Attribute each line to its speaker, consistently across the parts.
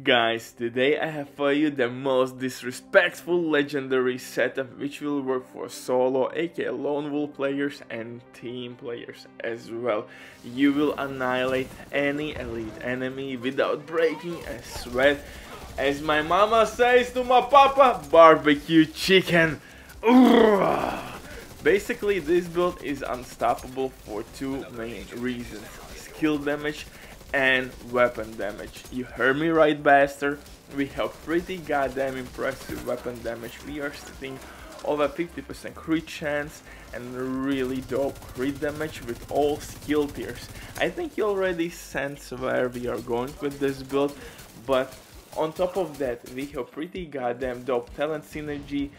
Speaker 1: Guys, today I have for you the most disrespectful legendary setup which will work for solo, aka lone wolf players and team players as well. You will annihilate any elite enemy without breaking a sweat. As my mama says to my papa, barbecue chicken. Basically, this build is unstoppable for two main reasons: skill damage and weapon damage. You heard me right, bastard. We have pretty goddamn impressive weapon damage. We are sitting over 50% crit chance and really dope crit damage with all skill tiers. I think you already sense where we are going with this build, but on top of that, we have pretty goddamn dope talent synergy.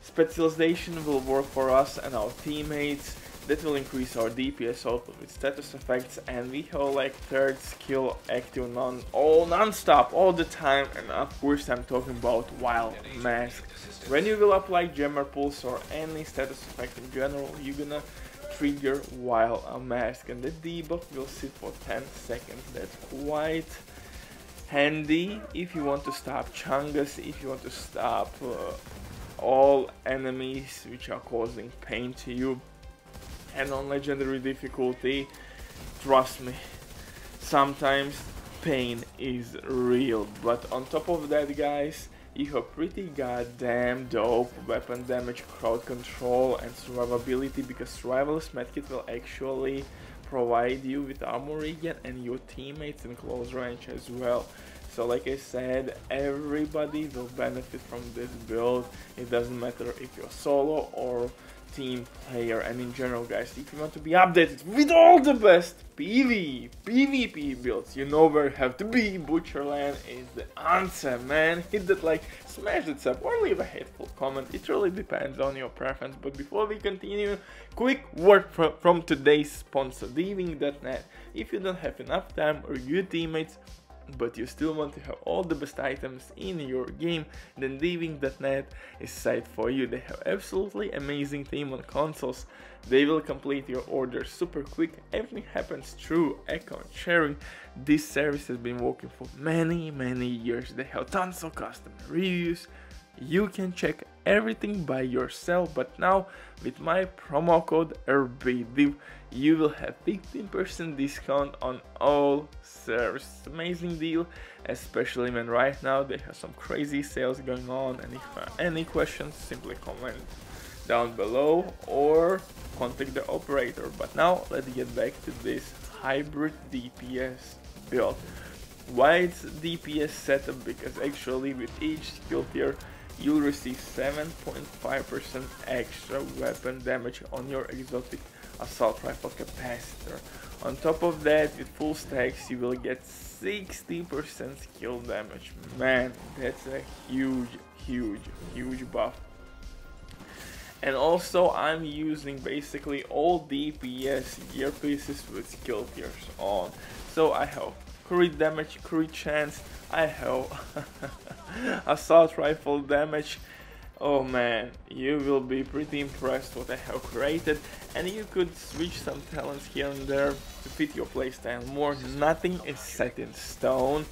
Speaker 1: Specialization will work for us and our teammates. That will increase our DPS output with status effects, and we have like third skill active non-stop all the time. And of course I'm talking about Wild Mask. When you will apply Jammer Pulse or any status effect in general, you're gonna trigger Wild Mask, and the debuff will sit for 10 seconds. That's quite handy if you want to stop Chungus, if you want to stop all enemies which are causing pain to you. And on legendary difficulty, trust me, sometimes pain is real. But on top of that, guys, you have pretty goddamn dope weapon damage, crowd control and survivability, because survivalist medkit will actually provide you with armor regen and your teammates in close range as well. So like I said, everybody will benefit from this build. It doesn't matter if you're solo or team player. And in general, guys, if you want to be updated with all the best PvP builds, you know where you have to be. Butcherland is the answer, man. Hit that like, smash that sub, or leave a hateful comment. It really depends on your preference. But before we continue, quick word from today's sponsor, Diving.net. If you don't have enough time or your teammates, but you still want to have all the best items in your game, then Diving.net is site for you. They have absolutely amazing team on consoles. They will complete your order super quick. Everything happens through account sharing. This service has been working for many years. They have tons of customer reviews. You can check everything by yourself, but now with my promo code RBDIV, you will have 15% discount on all services. It's an amazing deal, especially when right now they have some crazy sales going on. And if you have any questions, simply comment down below or contact the operator. But now let's get back to this hybrid DPS build. Why it's DPS setup? Because actually with each skill tier you'll receive 7.5% extra weapon damage on your exotic assault rifle capacitor. On top of that, with full stacks you will get 60% skill damage. Man, that's a huge buff. And also I'm using basically all DPS gear pieces with skill tiers on. So I have crit damage, crit chance, I have assault rifle damage. Oh man, you will be pretty impressed what I have created. And you could switch some talents here and there to fit your playstyle more. Nothing is set in stone.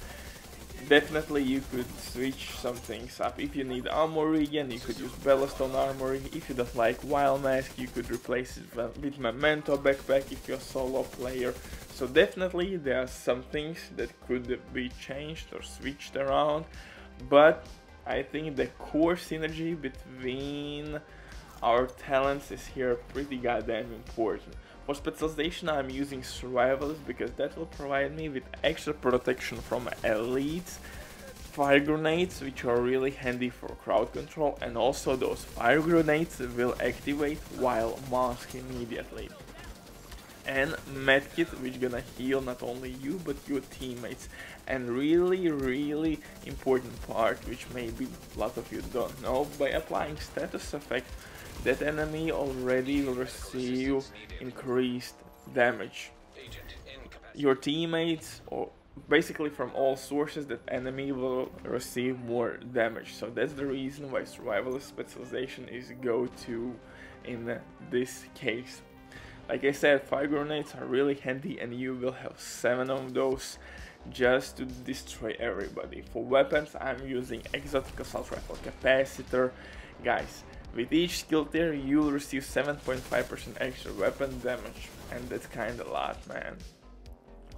Speaker 1: Definitely you could switch some things up. If you need armor regen, you could use Bellastone armory. If you don't like Wild Mask, you could replace it with Memento backpack if you're a solo player. So definitely there are some things that could be changed or switched around, but I think the core synergy between our talents is here pretty goddamn important. For specialization I'm using Survivalist because that will provide me with extra protection from elites, fire grenades which are really handy for crowd control, and also those fire grenades will activate while mask immediately. And medkit which gonna heal not only you but your teammates. And really important part which maybe a lot of you don't know, by applying status effect, that enemy already will receive increased damage. Your teammates, or basically from all sources, that enemy will receive more damage. So that's the reason why survivalist specialization is go-to in this case. Like I said, fire grenades are really handy and you will have 7 of those. just to destroy everybody. For weapons, I'm using exotic assault rifle capacitor. Guys, with each skill tier you'll receive 7.5% extra weapon damage, and that's kinda a lot, man.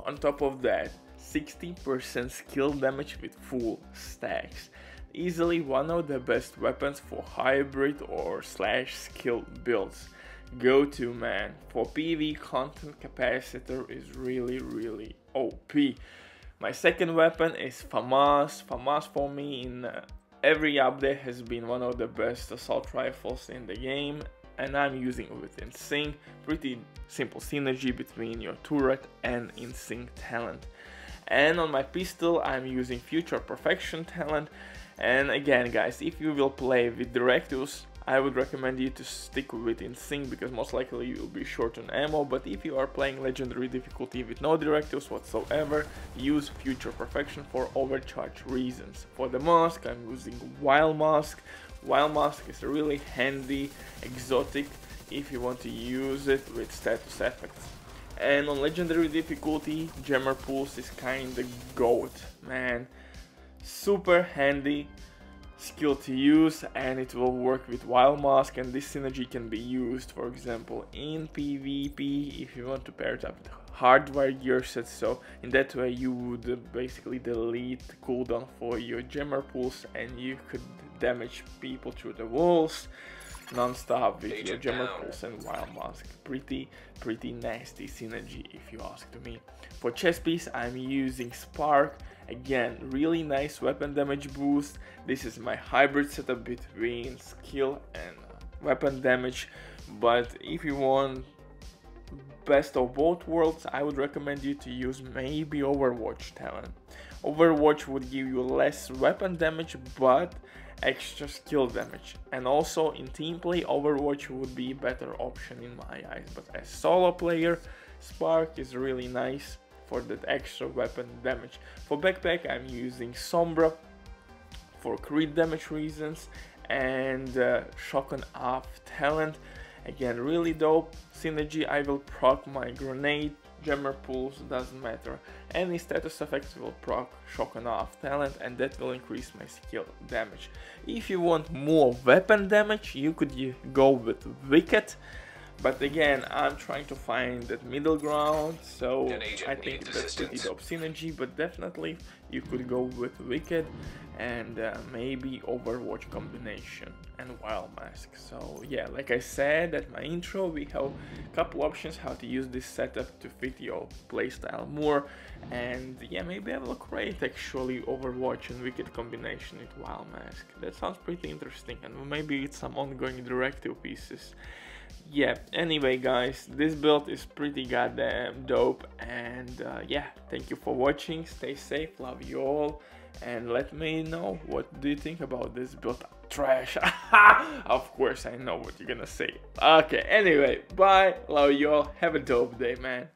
Speaker 1: On top of that, 60% skill damage with full stacks. Easily one of the best weapons for hybrid or slash skill builds. Go to, man. For PV, content capacitor is really OP. My second weapon is FAMAS. FAMAS for me in every update has been one of the best assault rifles in the game, and I'm using it with InSync. Pretty simple synergy between your turret and InSync talent. And on my pistol I'm using Future Perfection talent. And again, guys, if you will play with directives, I would recommend you to stick with InSync because most likely you will be short on ammo. But if you are playing legendary difficulty with no directives whatsoever, use Future Perfection for overcharge reasons. For the mask, I'm using Wild Mask. Wild Mask is really handy, exotic if you want to use it with status effects. And on legendary difficulty, Jammer Pulse is kinda GOAT, man. Super handy skill to use, and it will work with Wild Mask, and this synergy can be used, for example, in PvP if you want to pair it up with hardware gear set. So in that way you would basically delete the cooldown for your Jammer Pulse and you could damage people through the walls non-stop with your Jammer Pulse and Wild Mask. Pretty nasty synergy if you ask to me. For chest piece I'm using Spark. Again, really nice weapon damage boost. This is my hybrid setup between skill and weapon damage, but if you want best of both worlds, I would recommend you to use maybe Overwatch talent. Overwatch would give you less weapon damage but extra skill damage, and also in team play Overwatch would be a better option in my eyes, but as solo player Spark is really nice for that extra weapon damage. For backpack I'm using Sombra for crit damage reasons, and Shotgun Off talent. Again, really dope synergy. I will proc my grenade, Jammer Pulse, doesn't matter. Any status effects will proc Shotgun Off talent, and that will increase my skill damage. If you want more weapon damage, you could go with Wicked. But again, I'm trying to find that middle ground, so I think that's pretty dope synergy, but definitely you could go with Wicked and maybe Overwatch combination and Wild Mask. So yeah, like I said at my intro, we have a couple options how to use this setup to fit your playstyle more, and yeah, maybe I will create actually Overwatch and Wicked combination with Wild Mask. That sounds pretty interesting, and maybe it's some ongoing directive pieces. Yeah, anyway guys, this build is pretty goddamn dope, and yeah, thank you for watching. Stay safe, love you all, and let me know what do you think about this build. Trash. Of course I know what you're gonna say. Okay, anyway, bye, love you all, have a dope day, man.